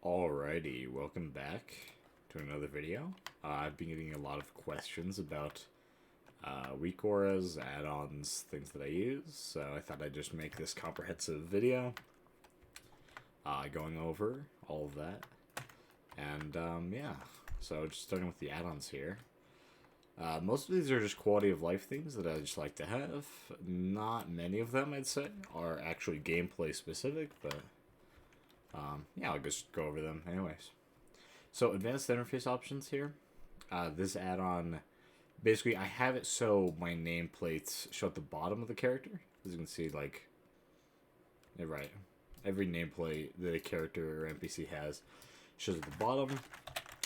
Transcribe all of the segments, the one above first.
Alrighty, welcome back to another video. I've been getting a lot of questions about WeakAuras, add-ons, things that I use, so I thought I'd just make this comprehensive video going over all of that. And yeah, so just starting with the add-ons here. Most of these are just quality of life things that I just like to have. Not many of them, I'd say, are actually gameplay specific, but yeah, I'll just go over them anyways. So advanced interface options here. This add-on, basically I have it so my nameplates show at the bottom of the character. As you can see, like, right, every nameplate that a character or NPC has shows at the bottom.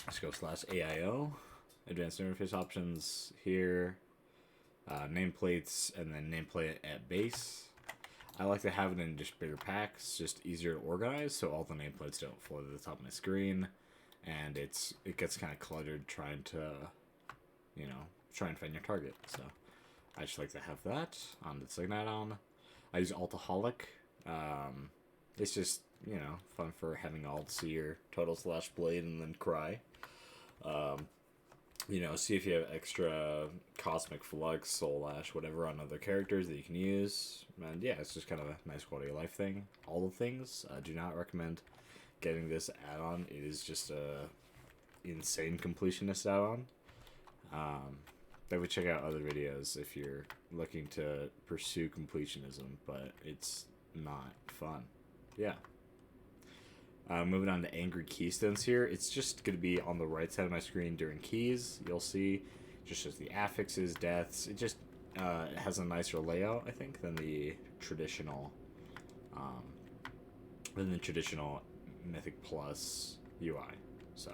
Let's go /AIO. Advanced interface options here. Nameplates and then nameplate at base. I like to have it in just bigger packs, just easier to organize, so all the nameplates don't float to the top of my screen, and it gets kind of cluttered trying to, try and find your target. So I just like to have that on the second add-on. I use Altaholic. It's just, fun for having alt see your total / blade and then cry. See if you have extra Cosmic Flux, Soul Ash, whatever on other characters that you can use. And yeah, it's just kind of a nice quality of life thing. All the things, do not recommend getting this add-on. It is just a insane completionist add-on. I would check out other videos if you're looking to pursue completionism, but it's not fun. Yeah. Moving on to Angry Keystones here. It's just going to be on the right side of my screen during keys. You'll see just as the affixes, deaths. It just has a nicer layout, I think, than the traditional Mythic Plus UI. So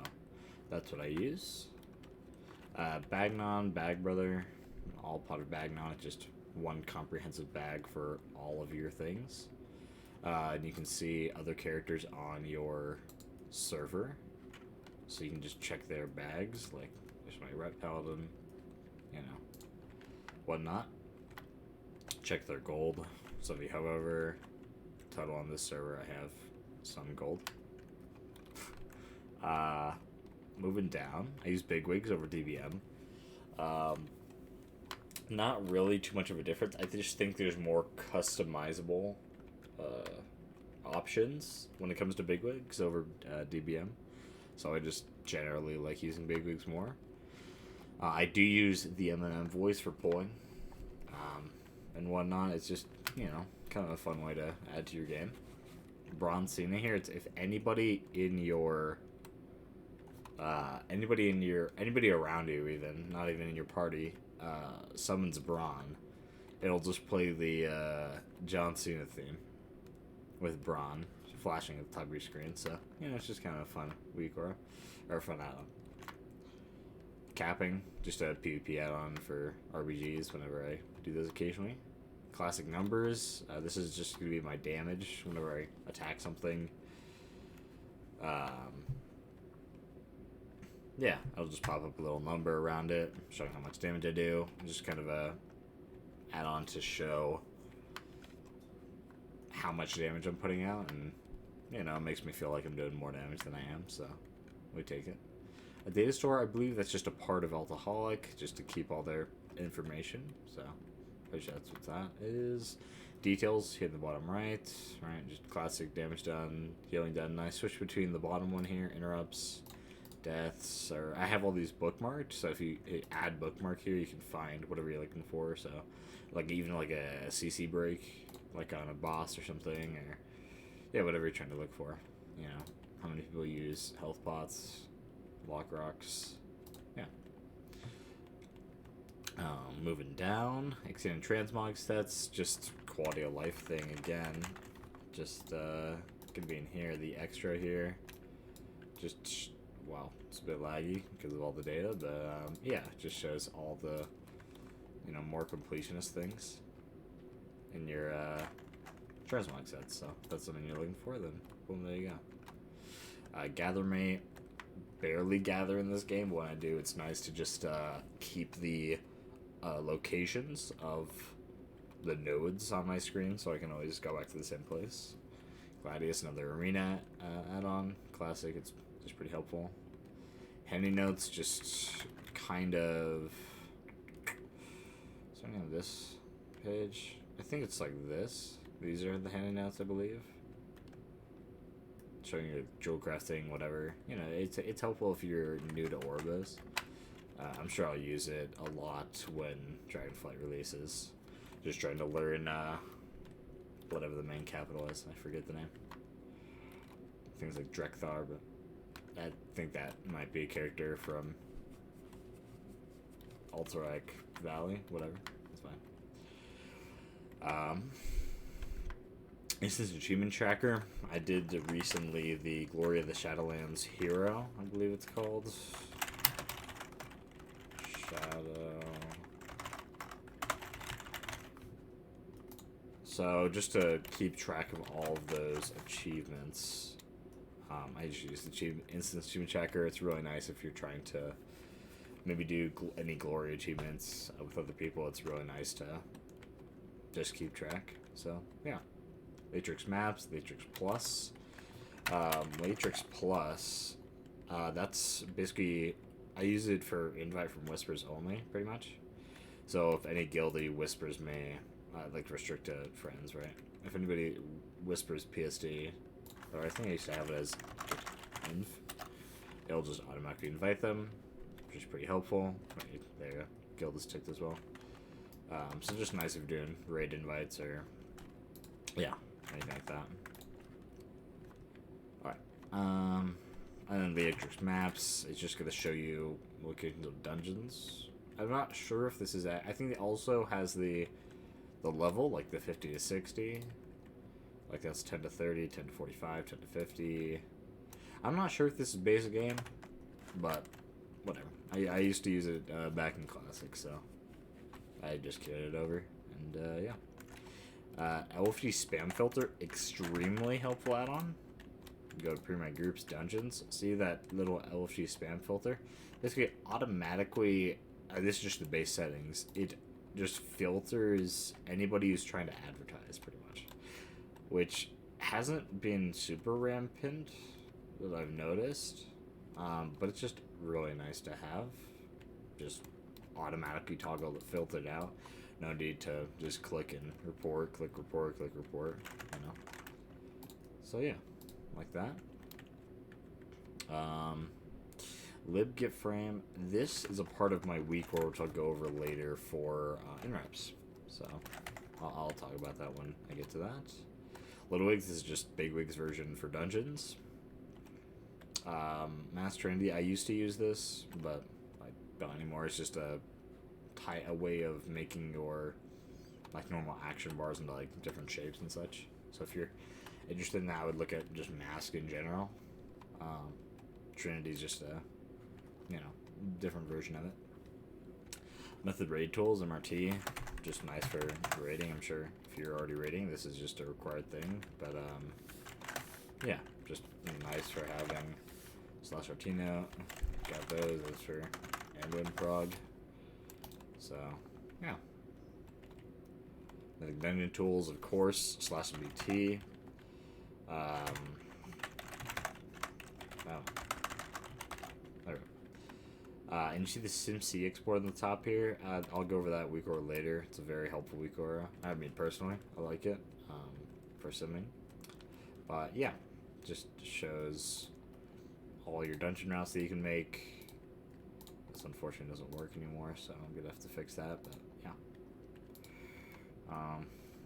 that's what I use. Bagnon, Bag Brother, all pot of Bagnon. It's just one comprehensive bag for all of your things. And you can see other characters on your server, so you can just check their bags, like there's my Ret Paladin, whatnot. Check their gold. So if you, however, total on this server, I have some gold. Moving down, I use Bigwigs over DBM. Not really too much of a difference. I just think there's more customizable options when it comes to bigwigs over DBM, so I just generally like using bigwigs more. I do use the M&M voice for pulling and whatnot. It's just kind of a fun way to add to your game. Bronze Cena here. It's if anybody around you, even not even in your party, summons Braun, it'll just play the John Cena theme with Braun flashing at the top of your screen. So, it's just kind of a fun WeakAura, or fun add-on. Capping, just a PvP add-on for RBGs whenever I do those occasionally. Classic numbers, this is just going to be my damage whenever I attack something. Yeah, I'll just pop up a little number around it, showing how much damage I do. Just kind of a add-on to show how much damage I'm putting out, and it makes me feel like I'm doing more damage than I am, so we take it. A data store, I believe that's just a part of Altaholic, just to keep all their information, so pretty sure that's what that is. Details here at the bottom right, just classic damage done, healing done. I switch between the bottom one here, interrupts, deaths, or I have all these bookmarked, so if you add bookmark here, you can find whatever you're looking for. So like even like a CC break, like on a boss or something, or yeah, whatever you're trying to look for. How many people use health pots, lock rocks. Yeah. Moving down, extended transmog stats, just quality of life thing again. Just gonna be in here, the extra here. Just wow, it's a bit laggy because of all the data, but yeah, it just shows all the more completionist things in your transmog sets. So if that's something you're looking for, then boom, there you go. Gather mate, barely gather in this game, but when I do, it's nice to just keep the locations of the nodes on my screen, so I can always go back to the same place. Gladius, another arena add-on. classic. It's just pretty helpful. Handy notes, just kind of... Starting on this page. I think it's like this. These are the handy notes, I believe. Showing you jewel crafting, whatever. You know, it's helpful if you're new to Orbos. I'm sure I'll use it a lot when Dragonflight releases. Just trying to learn whatever the main capital is. I forget the name. Things like Drekthar, but I think that might be a character from Alterac Valley, whatever. It's fine. This is Achievement Tracker. I did recently the Glory of the Shadowlands Hero, I believe it's called. Shadow. So just to keep track of all of those achievements, I just use the Instance Achievement Tracker. It's really nice if you're trying to maybe do any glory achievements with other people. It's really nice to just keep track. So yeah, Matrix Maps, Matrix Plus. Matrix Plus, that's basically, I use it for invite from whispers only, pretty much. So if any guilty whispers may, like restricted friends, right? If anybody whispers PSD, or I think I used to have it as inv, it'll just automatically invite them, which is pretty helpful. Right, there you go. Guild is ticked as well. So just nice if you're doing raid invites or, yeah, anything like that. Alright. And then the Matrix Maps, it's just going to show you locations of dungeons. I'm not sure if this is I think it also has the level, like the 50 to 60. Like that's 10 to 30, 10 to 45, 10 to 50. I'm not sure if this is basic game, but whatever. I used to use it back in Classic, so I just carried it over. And yeah. LFG Spam Filter, extremely helpful add-on. Go to Pre-My Groups, Dungeons. See that little LFG Spam Filter? Basically, automatically, this is just the base settings. It just filters anybody who's trying to advertise, pretty much. Which hasn't been super rampant that I've noticed, but it's just really nice to have. Just automatically toggle the filtered out. No need to just click and report, click report, click report, you know. So yeah, like that. LibGitFrame. This is a part of my WeakAuras, which I'll go over later for InReps. So I'll talk about that when I get to that. Little Wigs is just Big Wig's version for dungeons. Mass Trinity, I used to use this, but I don't anymore. It's just a way of making your like normal action bars into like different shapes and such. So if you're interested in that, I would look at just Mask in general. Trinity's just a different version of it. Method raid tools, MRT, just nice for raiding. I'm sure if you're already raiding, this is just a required thing. But yeah, just nice for having /Artino. Got those. Those for Amblin Prog. So yeah. The dungeon tools, of course, /BT. Oh. There. And you see the SimC export on the top here. I'll go over that WeakAuras later. It's a very helpful WeakAuras. I mean, personally, I like it for simming. But yeah, just shows all your dungeon routes that you can make. This unfortunately doesn't work anymore, so I'm gonna have to fix that. But yeah,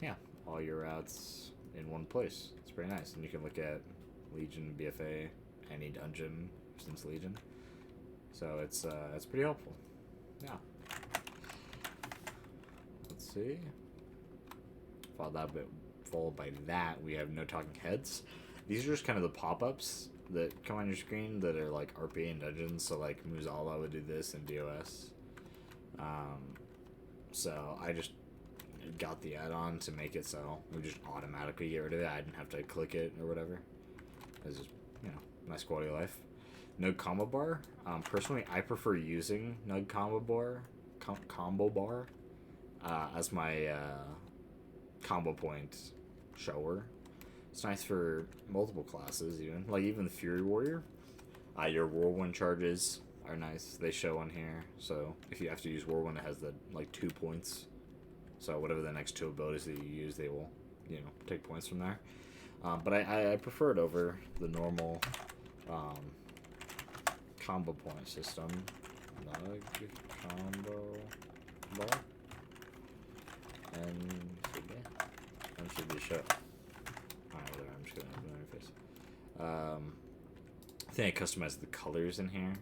yeah, all your routes in one place. It's pretty nice, and you can look at Legion, BFA, any dungeon since Legion. So it's pretty helpful. Yeah. Let's see. Followed by that, we have No Talking Heads. These are just kind of the pop-ups that come on your screen that are like RP and dungeons. So like Muzala would do this in DOS. So I just got the add-on to make it so we just automatically get rid of it. I didn't have to click it or whatever. It's just, nice quality of life. Nug Combo Bar. Personally, I prefer using Nug Combo Bar as my combo point shower. It's nice for multiple classes, even. Like, even the Fury Warrior. Your Whirlwind charges are nice. They show on here. So, if you have to use Whirlwind, it has the, like, 2 points. So, whatever the next 2 abilities that you use, they will, you know, take points from there. But I prefer it over the normal combo point system. Combo ball. And should be show. Alright, whatever. I'm just gonna open the interface. I think I customized the colors in here.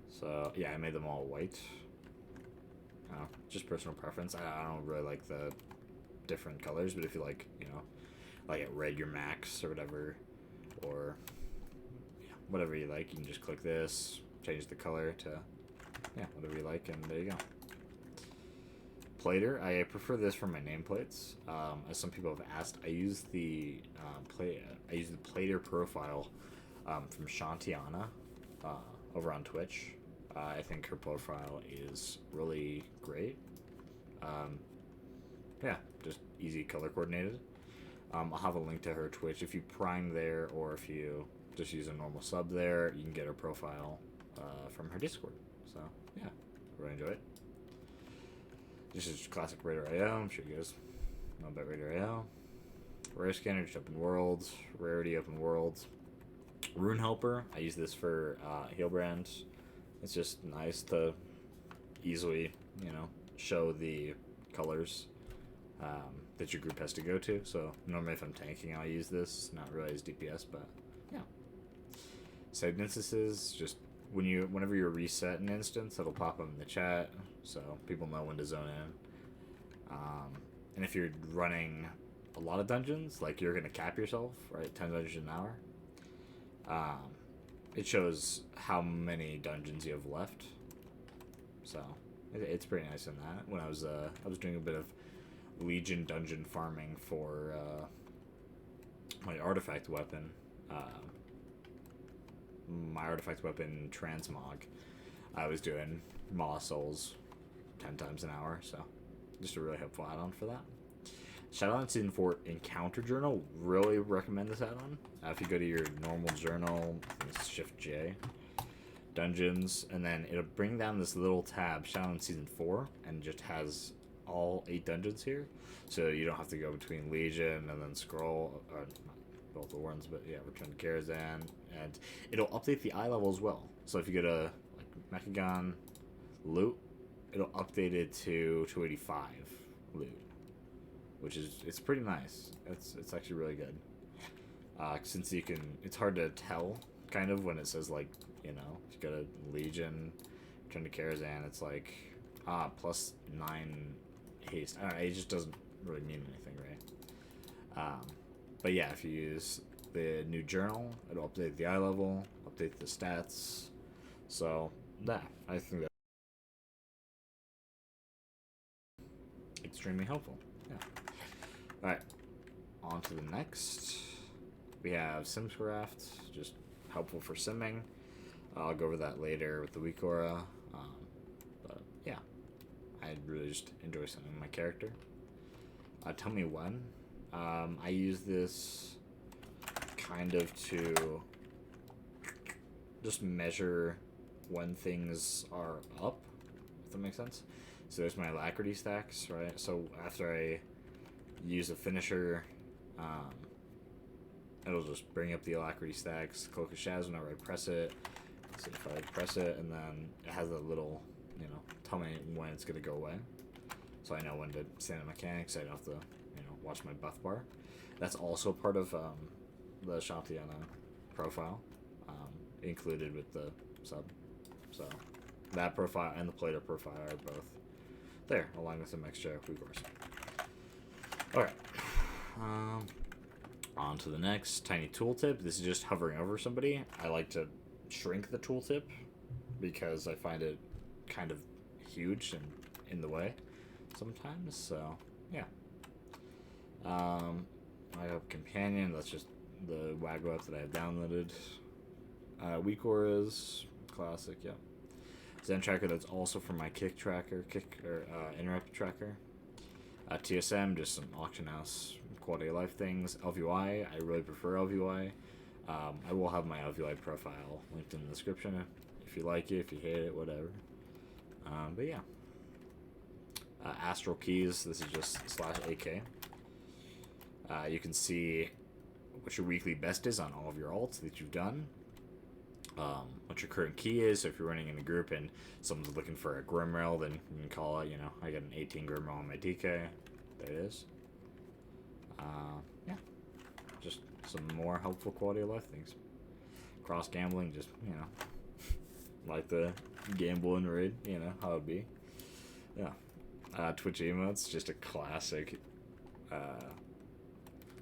So yeah, I made them all white. Just personal preference. I don't really like the different colors, but if you like, you know, like it red your max or whatever, or yeah, whatever you like, you can just click this, change the color to yeah, whatever you like, and there you go. Plater, I prefer this for my nameplates. As some people have asked, I use the Plater profile from Shantiana over on Twitch. I think her profile is really great. Yeah, just easy color coordinated. I'll have a link to her Twitch. If you prime there, or if you just use a normal sub there, you can get her profile from her Discord. So yeah, really enjoy it. This is classic Raider.io. I'm sure you guys know about Raider.io. Rare Scanner, just open worlds. Rarity, open worlds. Rune Helper, I use this for Healbrand. It's just nice to easily, you know, show the colors that your group has to go to. So normally if I'm tanking, I'll use this. Not really as DPS, but yeah. Saved instances, just whenever you reset an instance, it'll pop up in the chat, so people know when to zone in. And if you're running a lot of dungeons, like you're gonna cap yourself, right? 10 dungeons an hour. It shows how many dungeons you have left. So it's pretty nice in that. When I was doing a bit of Legion dungeon farming for my artifact weapon. My artifact weapon transmog, I was doing Maw Souls 10 times an hour, so just a really helpful add-on for that. Shadowlands Season 4 Encounter Journal, really recommend this add-on. If you go to your normal journal, I think it's Shift J, Dungeons, and then it'll bring down this little tab, Shadowlands Season 4, and just has all 8 dungeons here, so you don't have to go between Legion and then scroll, or both the ones, but yeah, Return to Karazhan, and it'll update the eye level as well. So if you go to like Mechagon loot, it'll update it to 285 loot, which is it's pretty nice. It's actually really good. Since you can, it's hard to tell kind of when it says like, you know, if you go to Legion, Return to Karazhan, it's like plus 9 haste. I don't know, it just doesn't really mean anything, right? But yeah, if you use the new journal, it'll update the eye level, update the stats. So, yeah, I think that's extremely helpful. Yeah. Alright, on to the next. We have Simscraft, just helpful for simming. I'll go over that later with the WeakAuras. But yeah, I really just enjoy simming my character. Tell me when. I use this kind of to just measure when things are up, if that makes sense. So there's my alacrity stacks, right? So after I use a finisher, it'll just bring up the alacrity stacks, Cloak of Shadows whenever I press it. So if I press it, and then it has a little, you know, tell me when it's going to go away. So I know when to stand in mechanics, I don't have to, you know, watch my buff bar. That's also part of the Shantiana profile, included with the sub. So that profile and the Plater profile are both there, along with some extra WeakAuras. Alright. On to the next tiny tooltip. This is just hovering over somebody. I like to shrink the tooltip because I find it kind of huge and in the way sometimes. So yeah. I have Companion. That's just the Waggle app that I have downloaded. WeakAuras, classic. Yeah. Zen Tracker. That's also for my kick tracker, interrupt tracker. TSM, just some auction house quality of life things. LVY, I really prefer LVY. I will have my LVY profile linked in the description if you like it, if you hate it, whatever. But yeah. Astral Keys, this is just /AK. You can see what your weekly best is on all of your alts that you've done. What your current key is. So if you're running in a group and someone's looking for a Grimrail, then you can call it, I got an 18 Grimrail on my DK. There it is. Yeah. Just some more helpful quality of life things. Cross gambling, just, like the gamble and raid, how it'd be. Yeah. Twitch emotes, just a classic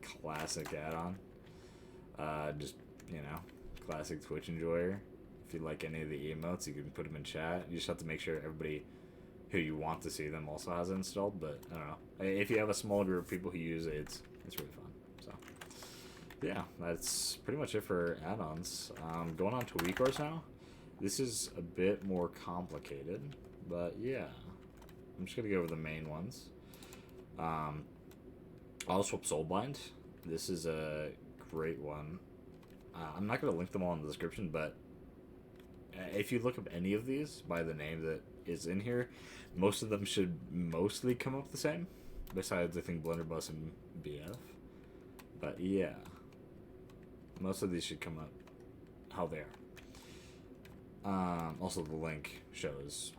add-on. Just, classic Twitch enjoyer. If you like any of the emotes, you can put them in chat. You just have to make sure everybody who you want to see them also has it installed. But I don't know. If you have a small group of people who use it, it's really fun. So yeah, that's pretty much it for add-ons. Going on to WeakAuras now. This is a bit more complicated, but yeah, I'm just gonna go over the main ones. Auto swap Soulblind. This is a great one. I'm not going to link them all in the description, but if you look up any of these by the name that is in here, most of them should mostly come up the same, besides, I think, Blunderbuss and BF. But yeah, most of these should come up how they are. Also, the link shows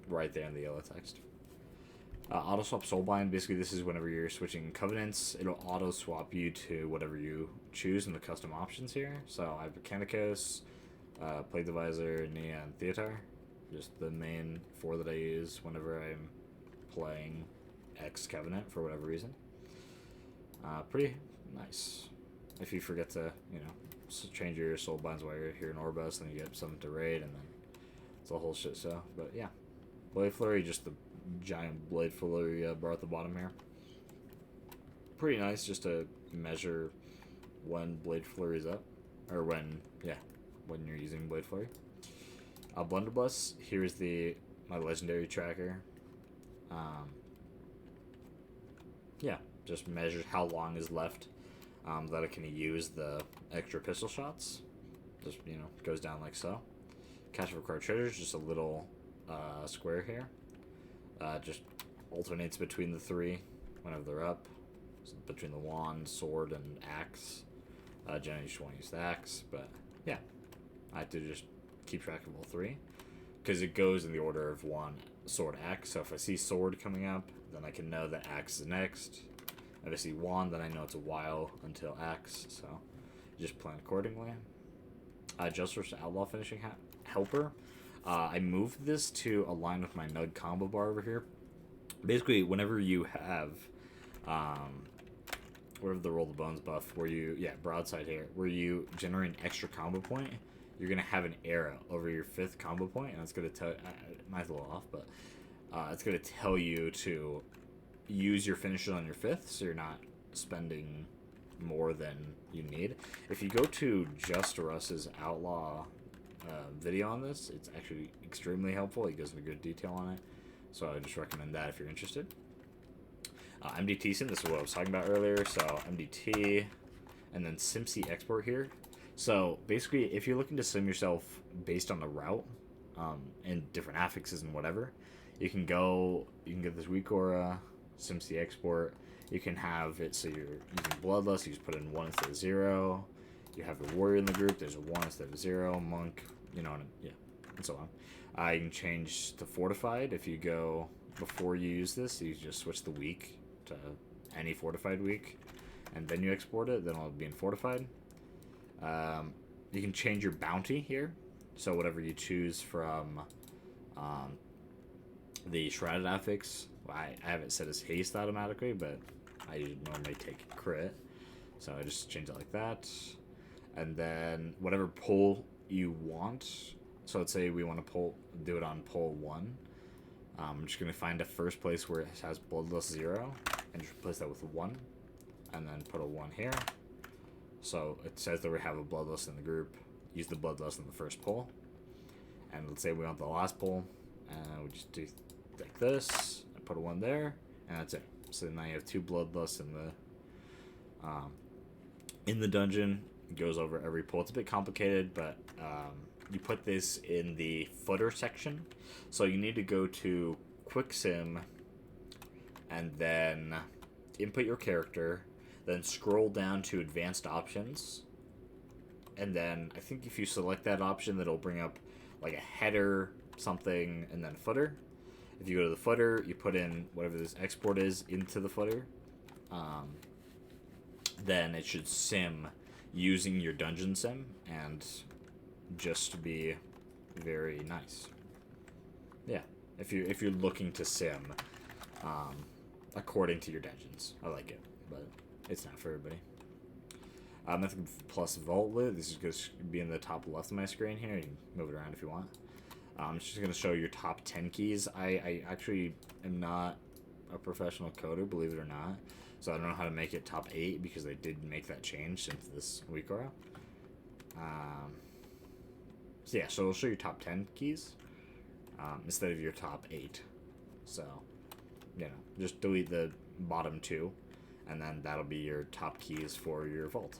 right there in the yellow text. Auto swap Soulblind, basically this is whenever you're switching covenants, it'll auto swap you to whatever you choose in the custom options here. So I have Mechanicus, Plague Divisor, Nia, and Theatar. Just the main 4 that I use whenever I'm playing X Covenant for whatever reason. Pretty nice. If you forget to, change your Soulblinds while you're here in Orbus, then you get something to raid, and then it's a whole shit show. But yeah, Blade Flurry, just the giant Blade Flurry bar at the bottom here. Pretty nice just to measure when Blade Flurry is up, or when you're using Blade Flurry. Blunderbuss, here's my legendary tracker. Yeah, just measures how long is left that I can use the extra pistol shots. Just, goes down like so. Cache of Required Treasures, just a little square here. Just alternates between the 3 whenever they're up. So between the wand, sword, and axe. Generally, you just want to use the axe, but yeah, I have to just keep track of all 3 because it goes in the order of wand, sword, axe. So if I see sword coming up, then I can know that axe is next. If I see wand, then I know it's a while until axe. So just plan accordingly. Justice Outlaw finishing helper. I moved this to align with my Nug combo bar over here. Basically, whenever you have, whatever the Roll the Bones buff, broadside here, where you generate an extra combo point, you're going to have an arrow over your 5th combo point, and it's going to tell, mine's a little off, but it's going to tell you to use your finishes on your 5th, so you're not spending more than you need. If you go to Just Russ's Outlaw video on this, it's actually extremely helpful. He goes into good detail on it, so I just recommend that if you're interested. MDT sim, this is what I was talking about earlier. So MDT, and then SimC export here. So basically, if you're looking to sim yourself based on the route and different affixes and whatever, you can get this WeakAuras SimC export. You can have it so you're using Bloodlust, you just put in 1 instead of 0. You have a warrior in the group, there's a 1 instead of 0, monk, and so on. You can change to fortified. If you go before you use this, you just switch the weak to any fortified weak, and then you export it, then it'll be in fortified. You can change your bounty here, so whatever you choose from the shrouded affix, I have it set as haste automatically, but I normally take crit, so I just change it like that. And then whatever pull you want, so let's say we want to do it on pull 1. I'm just going to find a first place where it has Bloodlust 0 and just replace that with a 1, and then put a 1 here. So it says that we have a Bloodlust in the group. Use the Bloodlust in the first pull, and let's say we want the last pull, and we just do like this and put a 1 there, and that's it. So now you have 2 bloodlusts in the dungeon. It goes over every pull. It's a bit complicated, but you put this in the footer section. So you need to go to Quick Sim and then input your character, then scroll down to advanced options, and then I think if you select that option, that'll bring up like a header, something, and then footer. If you go to the footer, you put in whatever this export is into the footer, then it should sim using your dungeon sim and just be very nice. Yeah, if you're looking to sim according to your dungeons, I like it, but it's not for everybody. Mythic plus Vault Loot. This is going to be in the top left of my screen here. You can move it around if you want. I'm just going to show your top 10 keys. I actually am not a professional coder, believe it or not. So I don't know how to make it top 8 because they did make that change since this WeakAuras. So yeah, so it'll show your top 10 keys instead of your top 8. So, you know, just delete the bottom 2, and then that'll be your top keys for your vault.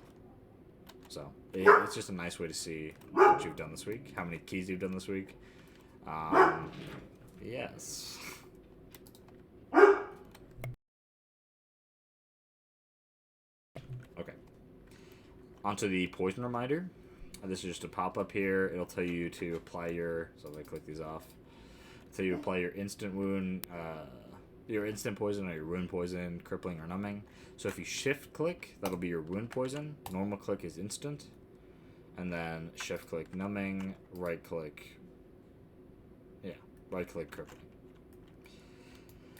So it's just a nice way to see what you've done this week, how many keys you've done this week. Yes. Okay. Onto the poison reminder. This is just a pop-up here. It'll tell you to apply your... So if I click these off. It'll tell you to apply your instant wound, your instant poison or your wound poison, crippling or numbing. So if you shift click, that'll be your wound poison. Normal click is instant. And then shift click numbing, right click... Yeah, right click crippling.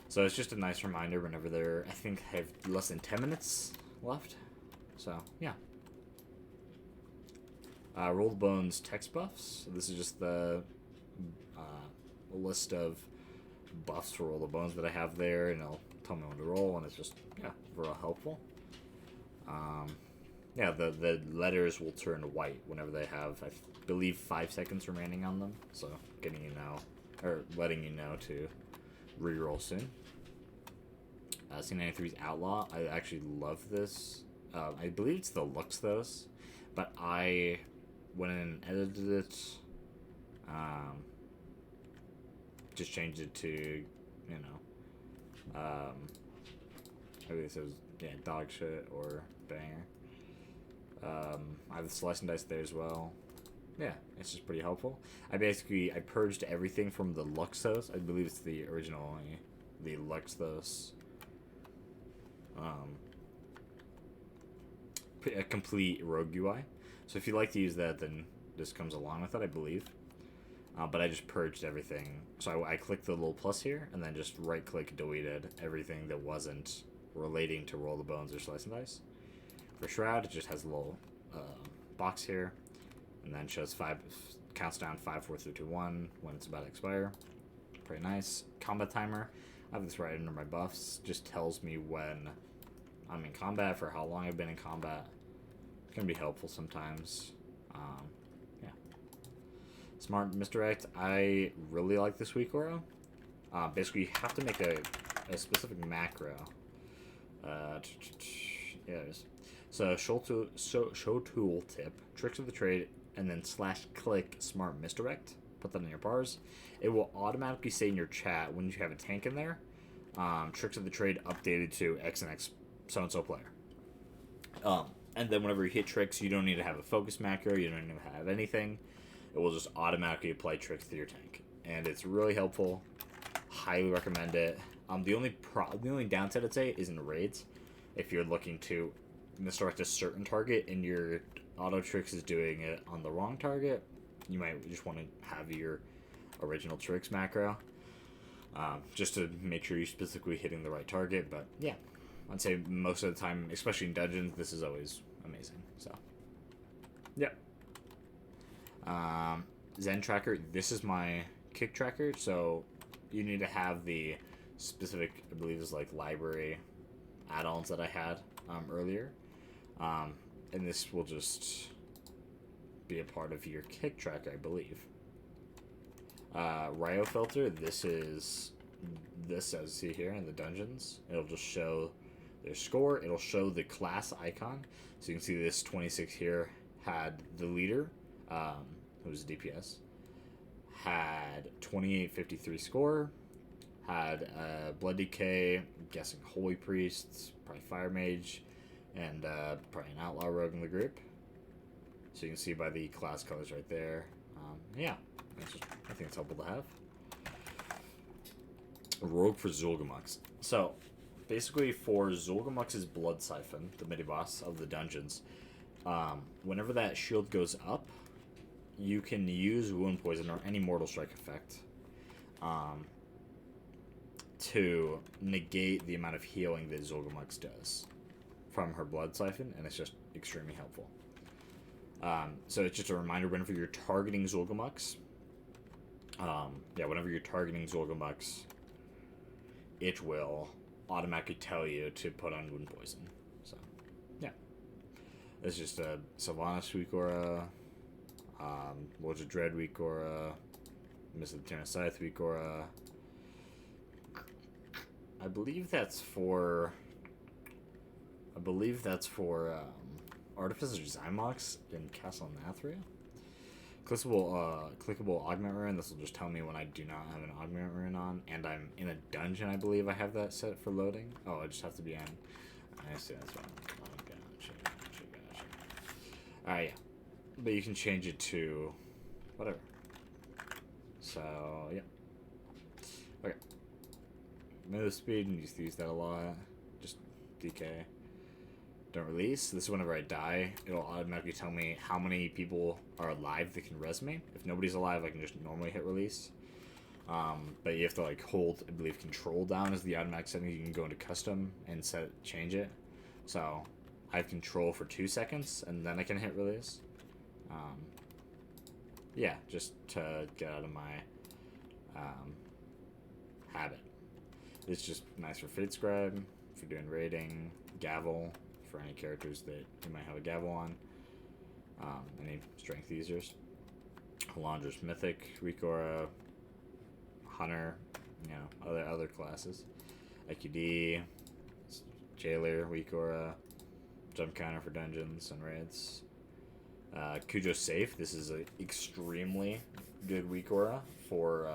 So it's just a nice reminder whenever they're, I think, have less than 10 minutes left. So, yeah. Roll the Bones text buffs. So this is just the list of buffs for Roll the Bones that I have there, and it'll tell me when to roll, and it's just, yeah, real helpful. Yeah, the letters will turn white whenever they have, I believe, 5 seconds remaining on them. So, getting you know, or letting you know to reroll soon. C93's Outlaw. I actually love this. I believe it's the Luxthos, but I went in and edited it. Just changed it to, you know, maybe it says, yeah, dog shit or banger. I have the slice and dice there as well. Yeah, it's just pretty helpful. I purged everything from the Luxthos. I believe it's the original, the Luxthos. A complete rogue UI. So if you like to use that, then this comes along with it, I believe. But I just purged everything. So I clicked the little plus here, and then just right-click deleted everything that wasn't relating to Roll the Bones or Slice and Dice. For Shroud, it just has a little box here, and then shows counts down 5, 4, 3, 2, 1 when it's about to expire. Pretty nice. Combat timer. I have this right under my buffs. Just tells me when I'm in combat, for how long I've been in combat. It can be helpful sometimes. Yeah. Smart misdirect. I really like this WeakAuras. Basically, you have to make a specific macro. Yeah, it is. So, show tool tip, tricks of the trade, and then /click smart misdirect. Put that in your bars. It will automatically say in your chat when you have a tank in there, tricks of the trade updated to X and X so-and-so player. And then whenever you hit tricks, you don't need to have a focus macro, you don't need to have anything. It will just automatically apply tricks to your tank. And it's really helpful. Highly recommend it. The only downside I'd say is in raids. If you're looking to misdirect a certain target and your auto tricks is doing it on the wrong target, you might just want to have your original tricks macro. Just to make sure you're specifically hitting the right target. But yeah, I'd say most of the time, especially in dungeons, this is always amazing. So, yeah. Zen tracker. This is my kick tracker. So you need to have the specific, I believe, is like library add-ons that I had earlier, and this will just be a part of your kick tracker, I believe. Ryo filter. This is this, as you see here in the dungeons. It'll just show their score. It'll show the class icon. So you can see this 26 here had the leader, who was DPS, had 2853 score, had Blood Decay, I'm guessing Holy Priests, probably Fire Mage, and probably an Outlaw Rogue in the group. So you can see by the class colors right there. Yeah, I think it's helpful to have. A Rogue for Zul'Gamux. So, basically for Zul'Gamux's Blood Siphon, the mini-boss of the dungeons, whenever that shield goes up, you can use Wound Poison or any Mortal Strike effect to negate the amount of healing that Zul'Gamux does from her Blood Siphon, and it's just extremely helpful. So it's just a reminder whenever you're targeting Zul'Gamux, whenever you're targeting Zul'Gamux, it will automatically tell you to put on Wound Poison. So, yeah. It's just a Sylvanas WeakAura, Lords of Dread WeakAura, Mystic Scythe WeakAura. I believe that's for Artificer Zymox in Castle Nathria. Clickable Augment Rune. This will just tell me when I do not have an Augment Rune on, and I'm in a dungeon. I believe I have that set for loading. Oh, I just have to be on. I see, that's fine. Oh, gotcha. Alright, yeah. But you can change it to whatever. So, yeah. Okay. Move speed, and used to use that a lot. Just DK. Don't release. This is whenever I die, it'll automatically tell me how many people are alive that can res me. If nobody's alive, I can just normally hit release. But you have to like hold, I believe, control down is the automatic setting. You can go into custom and change it. So I have control for 2 seconds, and then I can hit release. Yeah, just to get out of my habit. It's just nice for Fate Scribe, for doing raiding, Gavel, for any characters that you might have a Gavel on, any strength users. Halandra's Mythic, WeakAura, Hunter, you know, other classes. IQD, Jailer, WeakAura, Jump Counter for dungeons and raids. Cujo Safe, this is an extremely good WeakAura for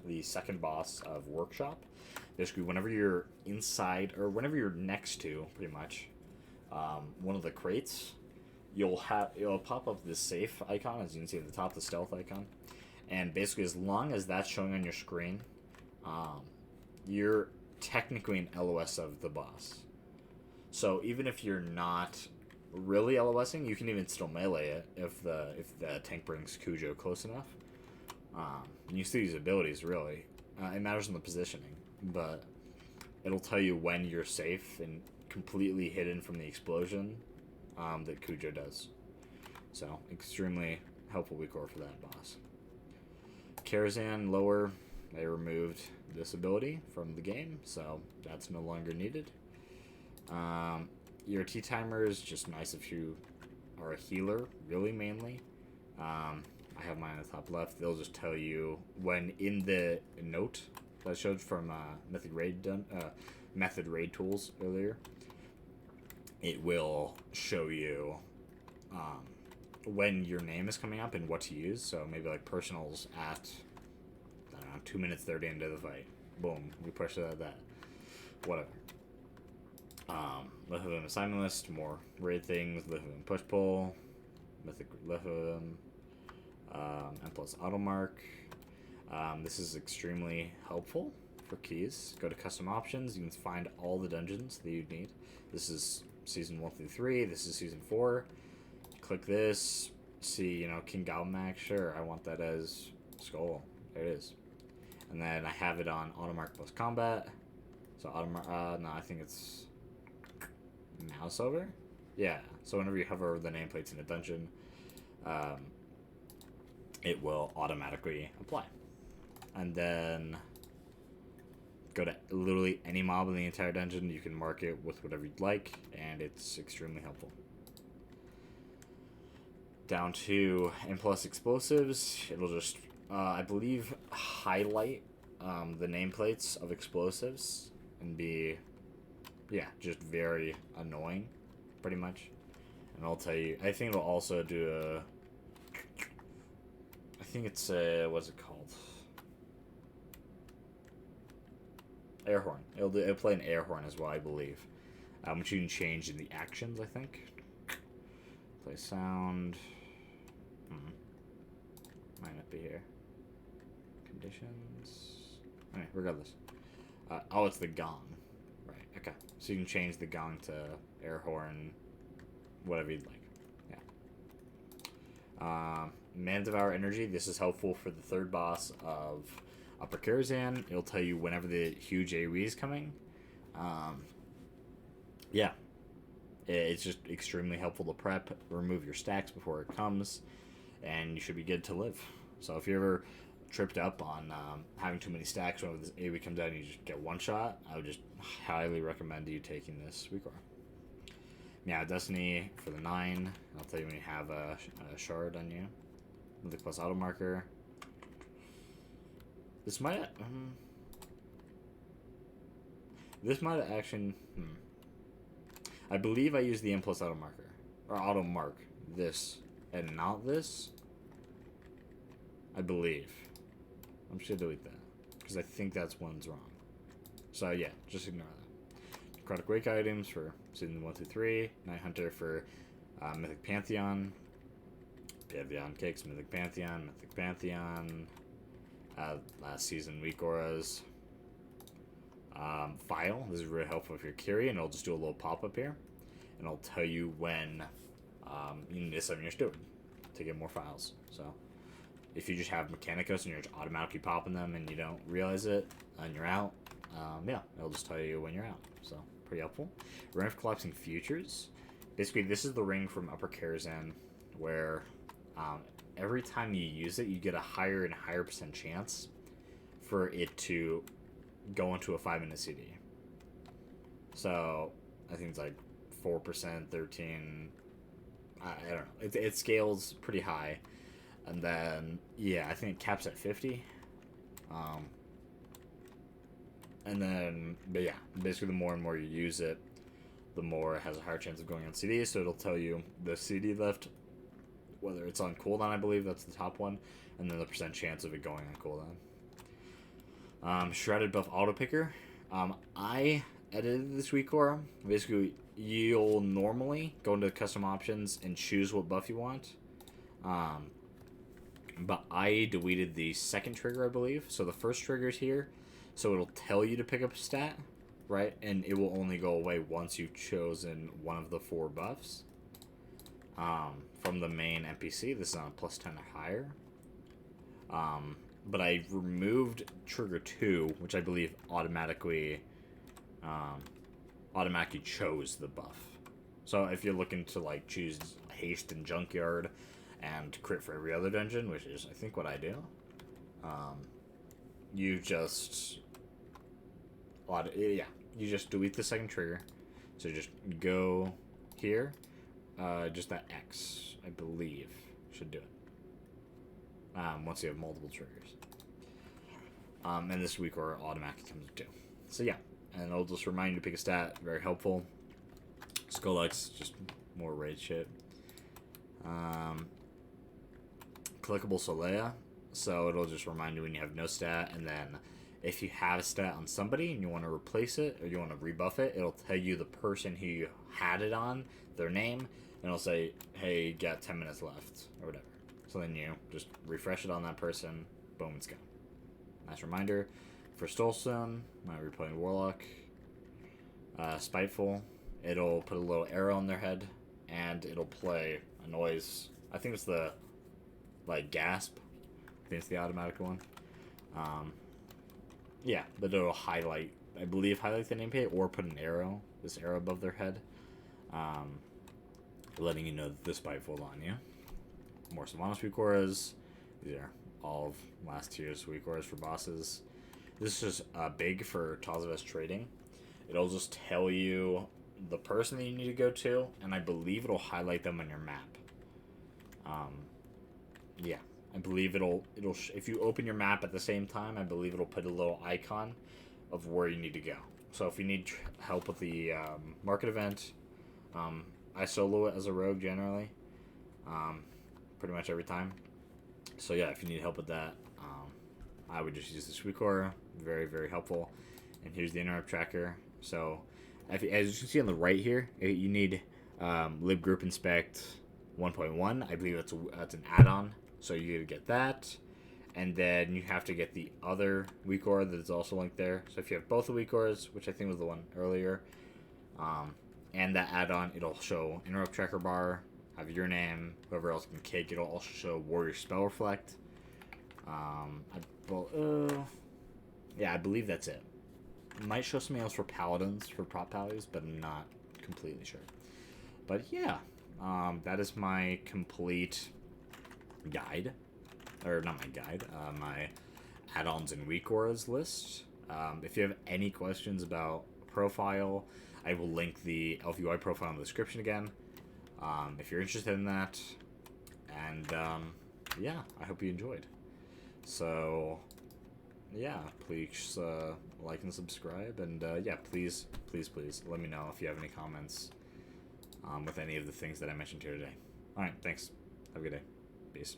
the second boss of Workshop. Basically, whenever you're inside, or whenever you're next to, pretty much, one of the crates, it'll pop up this safe icon, as you can see at the top, the stealth icon. And basically, as long as that's showing on your screen, you're technically an LOS of the boss. So even if you're not really LOSing, you can even still melee it if the tank brings Cujo close enough. And you see these abilities, really. It matters on the positioning, but it'll tell you when you're safe and completely hidden from the explosion that Cujo does. So, extremely helpful WeakAura for that boss. Karazhan lower, they removed this ability from the game, so that's no longer needed. Your T-timer is just nice if you are a healer, really mainly. I have mine on the top left. They'll just tell you when in the note that I showed from Method Raid Tools earlier, it will show you when your name is coming up and what to use. So maybe like personals at, I don't know, 2 minutes 30 into the fight. Boom, we push that. Whatever. Lithium assignment list, more raid things, Lithium push pull, Mythic Lithium, and plus Automark. This is extremely helpful for keys. Go to custom options, you can find all the dungeons that you need. This is season 1 through 3, this is season 4. Click this, see, King Galmax, sure, I want that as Skull. There it is. And then I have it on Automark plus combat. So Automark, no, I think it's mouse over? Yeah, so whenever you hover over the nameplates in a dungeon, it will automatically apply. And then go to literally any mob in the entire dungeon. You can mark it with whatever you'd like, and it's extremely helpful. Down to N+ explosives, it'll just, I believe, highlight the nameplates of explosives and be, yeah, just very annoying, pretty much. And I'll tell you, I think it'll also do a, I think it's a, what's it called? Air horn. It'll play an air horn as well, I believe. Which you can change in the actions, I think. Play sound. Might not be here. Conditions. Alright, regardless. Oh, it's the gong. Right, okay. So you can change the gong to air horn, whatever you'd like. Yeah. Man Devour Energy. This is helpful for the third boss of Upper Karazhan. It'll tell you whenever the huge AoE is coming. Yeah. It's just extremely helpful to prep, remove your stacks before it comes, and you should be good to live. So if you're ever tripped up on having too many stacks whenever this AoE comes out and you just get one shot, I would just highly recommend you taking this WeakAuras. Yeah, Destiny for the 9. I'll tell you when you have a shard on you. Mythic plus auto marker. This might actually. I believe I used the M plus auto marker or auto mark this and not this. I believe. I'm just gonna delete that because I think that's one's wrong. So yeah, just ignore that. Necrotic Wake items for season 1 through 3. Night Hunter for Mythic Pantheon. Pantheon Cakes, Mythic Pantheon, Mythic Pantheon. Last season WeakAuras. File. This is really helpful if you're Kiri, and it'll just do a little pop-up here. And it'll tell you when you need to summon your steward to get more files. So if you just have Mechanicus and you're just automatically popping them and you don't realize it and you're out, yeah, it'll just tell you when you're out. So pretty helpful. Ring of Collapsing Futures. Basically, this is the ring from Upper Karazhan where every time you use it, you get a higher and higher % chance for it to go into a 5-minute CD. So I think it's like 4%, 13. I don't know. It scales pretty high, and then yeah, I think it caps at 50. And then, but yeah, basically the more and more you use it, the more it has a higher chance of going on CD. So it'll tell you the CD left, whether it's on cooldown. I believe that's the top one, and then the % chance of it going on cooldown. Shredded Buff Auto Picker. I edited this WeakAuras. Basically, you'll normally go into custom options and choose what buff you want. But I deleted the second trigger, I believe. So the first trigger is here. So it'll tell you to pick up a stat, right? And it will only go away once you've chosen one of the 4 buffs. From the main NPC. This is on a +10 or higher. But I removed trigger 2, which I believe automatically chose the buff. So if you're looking to like choose haste and junkyard and crit for every other dungeon, which is I think what I do, you just you just delete the second trigger. So just go here, just that X, I believe, should do it. Once you have multiple triggers. And this WeakAuras automatically comes to 2. So yeah, and it'll just remind you to pick a stat, very helpful. Skullux, just more raid shit. Clickable Solea, so it'll just remind you when you have no stat, and then if you have a stat on somebody and you want to replace it, or you want to rebuff it, it'll tell you the person who you had it on, their name, and it'll say, hey, you got 10 minutes left, or whatever. So then you just refresh it on that person, boom, it's gone. Nice reminder. For Stolestone, my replaying Warlock. Spiteful, it'll put a little arrow on their head, and it'll play a noise. I think it's the, like, gasp. I think it's the automatic one. Yeah, but it'll highlight, I believe, highlight the nameplate, or put an arrow, this arrow above their head, letting you know that the Spiteful on you. More Sylvanas WeakAuras. These are all of last year's WeakAuras for bosses. This is big for Tazavest trading. It'll just tell you the person that you need to go to, and I believe it'll highlight them on your map. Yeah, I believe if you open your map at the same time, I believe it'll put a little icon of where you need to go. So if you need help with the market event, I solo it as a rogue generally, pretty much every time. So yeah, if you need help with that, I would just use this WeakAuras. Very, very helpful. And here's the interrupt tracker. So as you can see on the right here, you need lib group inspect 1.1. I believe that's an add-on. So you gotta get that. And then you have to get the other WeakAuras that is also linked there. So if you have both the WeakAuras, which I think was the one earlier, and that add-on, it'll show interrupt tracker bar, have your name, whoever else can kick. It'll also show warrior spell reflect. Yeah, I believe that's it. It might show something else for paladins, for prop pallies, but I'm not completely sure. But yeah, that is my complete guide. Or not my guide, my add-ons and WeakAuras list. If you have any questions about profile, I will link the LVY profile in the description again. If you're interested in that. And yeah, I hope you enjoyed. So yeah, please like and subscribe, and yeah, please let me know if you have any comments with any of the things that I mentioned here today. Alright, thanks. Have a good day. Peace.